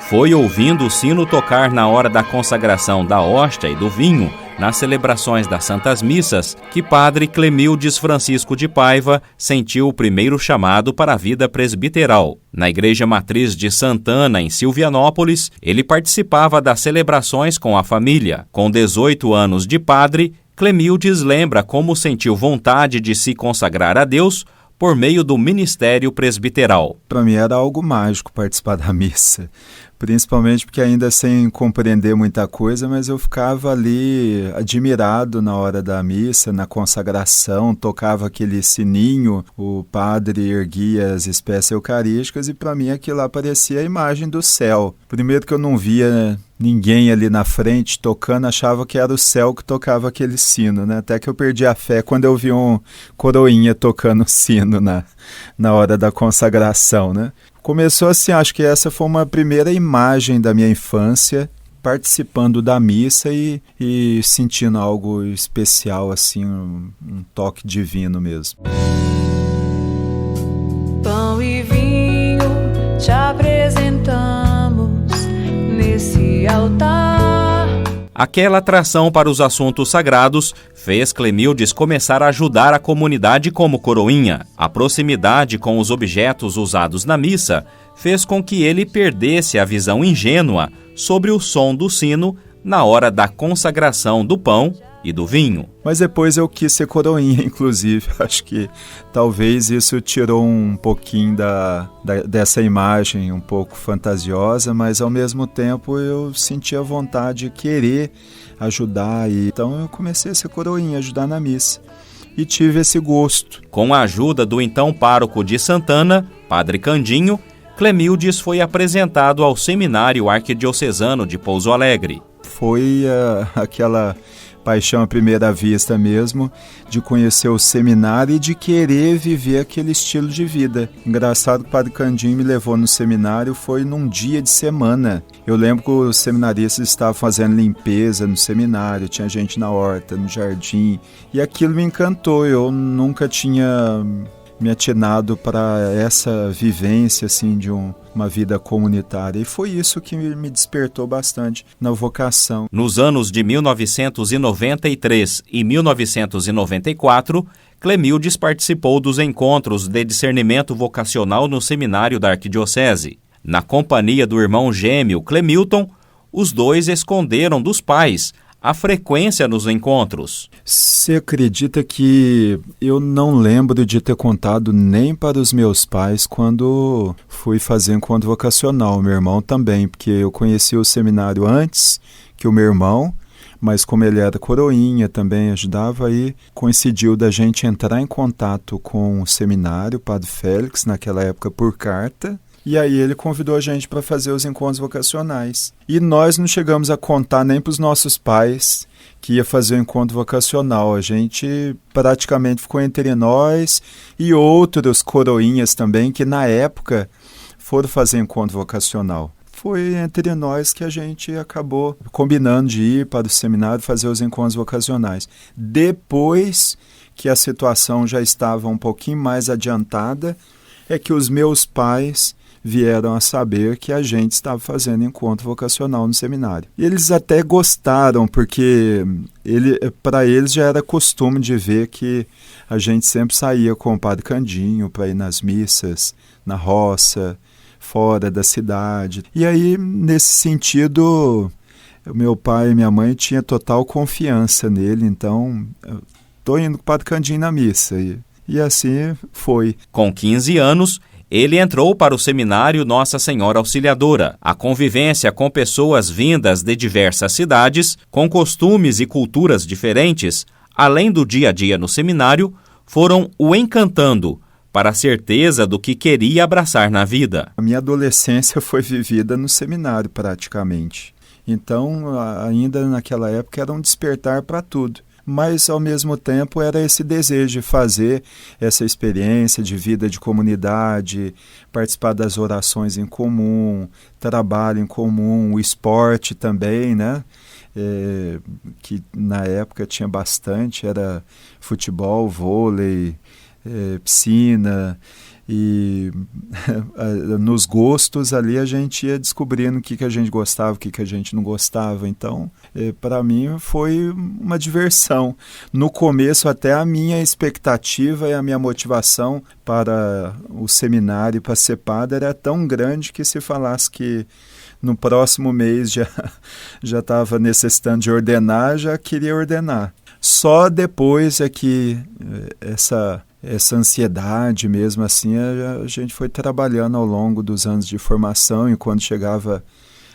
Foi ouvindo o sino tocar na hora da consagração da hóstia e do vinho, nas celebrações das Santas Missas, que padre Clemildes Francisco de Paiva sentiu o primeiro chamado para a vida presbiteral. Na Igreja Matriz de Santana, em Silvianópolis, ele participava das celebrações com a família. Com 18 anos de padre, Clemildes lembra como sentiu vontade de se consagrar a Deus por meio do ministério presbiteral. Para mim era algo mágico participar da missa, principalmente porque ainda sem compreender muita coisa, mas eu ficava ali admirado na hora da missa, na consagração, tocava aquele sininho, o padre erguia as espécies eucarísticas e para mim aquilo lá parecia a imagem do céu. Primeiro que eu não via ninguém ali na frente tocando, achava que era o céu que tocava aquele sino, né? Até que eu perdi a fé quando eu vi um coroinha tocando o sino na hora da consagração, né? Começou assim, acho que essa foi uma primeira imagem da minha infância, participando da missa e sentindo algo especial, assim, um toque divino mesmo. Pão e vinho te apresentamos nesse altar. Aquela atração para os assuntos sagrados fez Clemildes começar a ajudar a comunidade como coroinha. A proximidade com os objetos usados na missa fez com que ele perdesse a visão ingênua sobre o som do sino na hora da consagração do pão e do vinho. Mas depois eu quis ser coroinha, inclusive. Acho que talvez isso tirou um pouquinho dessa imagem um pouco fantasiosa, mas ao mesmo tempo eu sentia vontade de querer ajudar. Então eu comecei a ser coroinha, ajudar na missa. E tive esse gosto. Com a ajuda do então pároco de Santana, Padre Candinho, Clemildes foi apresentado ao Seminário Arquidiocesano de Pouso Alegre. Foi aquela paixão à primeira vista mesmo, de conhecer o seminário e de querer viver aquele estilo de vida. Engraçado que o Padre Candinho me levou no seminário, foi num dia de semana. Eu lembro que os seminaristas estavam fazendo limpeza no seminário, tinha gente na horta, no jardim, e aquilo me encantou. Eu nunca tinha me atinado para essa vivência assim, de uma vida comunitária. E foi isso que me despertou bastante na vocação. Nos anos de 1993 e 1994, Clemildes participou dos encontros de discernimento vocacional no seminário da Arquidiocese. Na companhia do irmão gêmeo Clemilton, os dois esconderam dos pais a frequência nos encontros. Você acredita que eu não lembro de ter contado nem para os meus pais quando fui fazer encontro vocacional, meu irmão também, porque eu conheci o seminário antes que o meu irmão, mas como ele era coroinha também ajudava, aí coincidiu da gente entrar em contato com o seminário, o Padre Félix, naquela época por carta. E aí ele convidou a gente para fazer os encontros vocacionais. E nós não chegamos a contar nem para os nossos pais que ia fazer o encontro vocacional. A gente praticamente ficou entre nós e outros coroinhas também que na época foram fazer encontro vocacional. Foi entre nós que a gente acabou combinando de ir para o seminário fazer os encontros vocacionais. Depois que a situação já estava um pouquinho mais adiantada, é que os meus pais vieram a saber que a gente estava fazendo encontro vocacional no seminário. E eles até gostaram, porque para eles já era costume de ver que a gente sempre saía com o Padre Candinho para ir nas missas, na roça, fora da cidade. E aí, nesse sentido, meu pai e minha mãe tinham total confiança nele, então estou indo com o Padre Candinho na missa. E assim foi. Com 15 anos, ele entrou para o seminário Nossa Senhora Auxiliadora. A convivência com pessoas vindas de diversas cidades, com costumes e culturas diferentes, além do dia a dia no seminário, foram o encantando para a certeza do que queria abraçar na vida. A minha adolescência foi vivida no seminário praticamente. Então, ainda naquela época era um despertar para tudo. Mas, ao mesmo tempo, era esse desejo de fazer essa experiência de vida de comunidade, participar das orações em comum, trabalho em comum, o esporte também, né? Que na época tinha bastante, era futebol, vôlei, piscina. E nos gostos ali a gente ia descobrindo o que a gente gostava, o que a gente não gostava. Então, para mim foi uma diversão. No começo até a minha expectativa e a minha motivação para o seminário, para ser padre, era tão grande que se falasse que no próximo mês já estava necessitando de ordenar, já queria ordenar. Só depois é que essa ansiedade mesmo assim, a gente foi trabalhando ao longo dos anos de formação, e quando chegava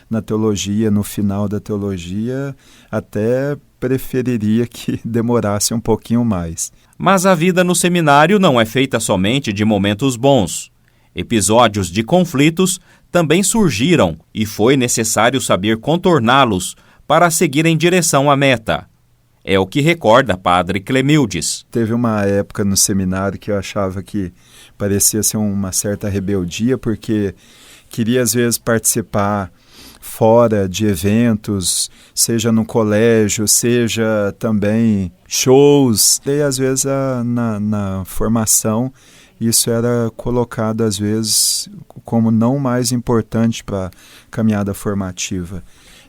na teologia, no final da teologia, até preferiria que demorasse um pouquinho mais. Mas a vida no seminário não é feita somente de momentos bons. Episódios de conflitos também surgiram e foi necessário saber contorná-los para seguir em direção à meta. É o que recorda Padre Clemildes. Teve uma época no seminário que eu achava que parecia ser uma certa rebeldia, porque queria às vezes participar fora de eventos, seja no colégio, seja também shows. E às vezes na formação isso era colocado às vezes como não mais importante para a caminhada formativa.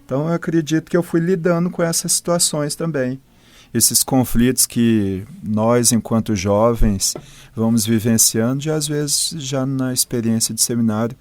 Então eu acredito que eu fui lidando com essas situações também. Esses conflitos que nós, enquanto jovens, vamos vivenciando, e às vezes já na experiência de seminário,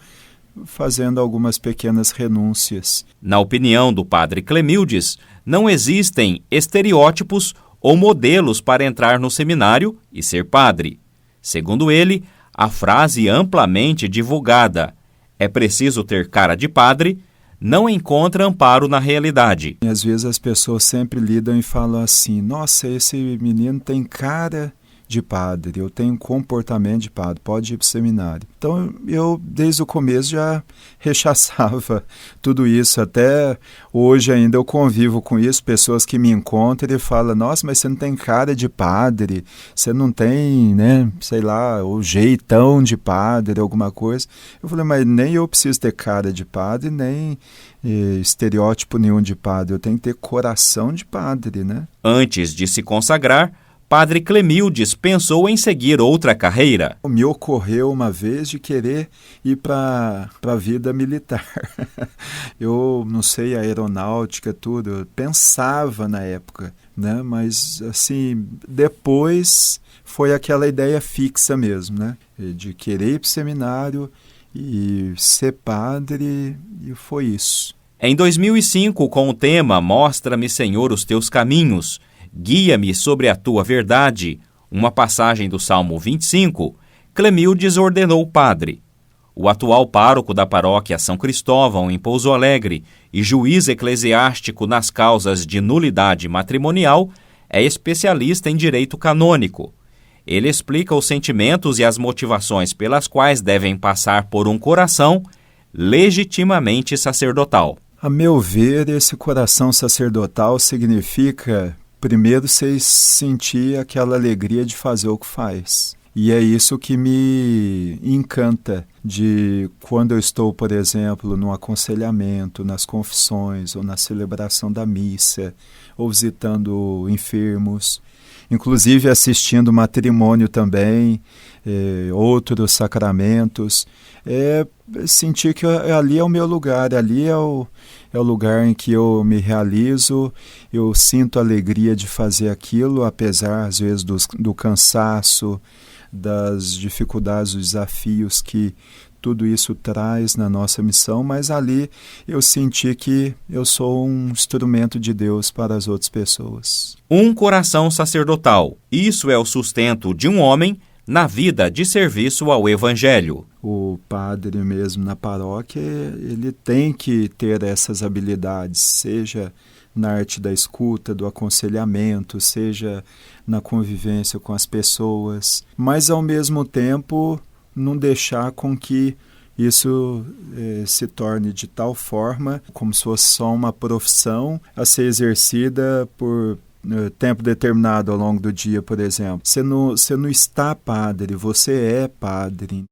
fazendo algumas pequenas renúncias. Na opinião do Padre Clemildes, não existem estereótipos ou modelos para entrar no seminário e ser padre. Segundo ele, a frase amplamente divulgada "é preciso ter cara de padre" não encontra amparo na realidade. E às vezes as pessoas sempre lidam e falam assim: nossa, esse menino tem cara de padre, eu tenho comportamento de padre, pode ir para o seminário. Então eu desde o começo já rechaçava tudo isso. Até hoje ainda eu convivo com isso, pessoas que me encontram e falam: nossa, mas você não tem cara de padre, você não tem, sei lá, o jeitão de padre, alguma coisa. Eu falei: mas nem eu preciso ter cara de padre, nem estereótipo nenhum de padre, eu tenho que ter coração de padre, né? Antes de se consagrar, Padre Clemildes pensou em seguir outra carreira. Me ocorreu uma vez de querer ir para a vida militar. Eu não sei, a aeronáutica, tudo, eu pensava na época, né? Mas assim, depois foi aquela ideia fixa mesmo, né? De querer ir para o seminário e ser padre, e foi isso. Em 2005, com o tema "Mostra-me, Senhor, os teus caminhos, guia-me sobre a tua verdade", uma passagem do Salmo 25, Clemildes ordenou padre. O atual pároco da paróquia São Cristóvão, em Pouso Alegre, e juiz eclesiástico nas causas de nulidade matrimonial, é especialista em direito canônico. Ele explica os sentimentos e as motivações pelas quais devem passar por um coração legitimamente sacerdotal. A meu ver, esse coração sacerdotal significa, primeiro, você sentir aquela alegria de fazer o que faz. E é isso que me encanta de quando eu estou, por exemplo, no aconselhamento, nas confissões, ou na celebração da missa, ou visitando enfermos, inclusive assistindo matrimônio também, outros sacramentos. Sentir que ali é o meu lugar, ali é o lugar em que eu me realizo, eu sinto a alegria de fazer aquilo, apesar às vezes do cansaço, das dificuldades, dos desafios que tudo isso traz na nossa missão, mas ali eu senti que eu sou um instrumento de Deus para as outras pessoas. Um coração sacerdotal, isso é o sustento de um homem na vida de serviço ao Evangelho. O padre mesmo na paróquia, ele tem que ter essas habilidades, seja na arte da escuta, do aconselhamento, seja na convivência com as pessoas, mas ao mesmo tempo não deixar com que isso se torne de tal forma como se fosse só uma profissão a ser exercida por tempo determinado ao longo do dia, por exemplo. Você não está padre, você é padre.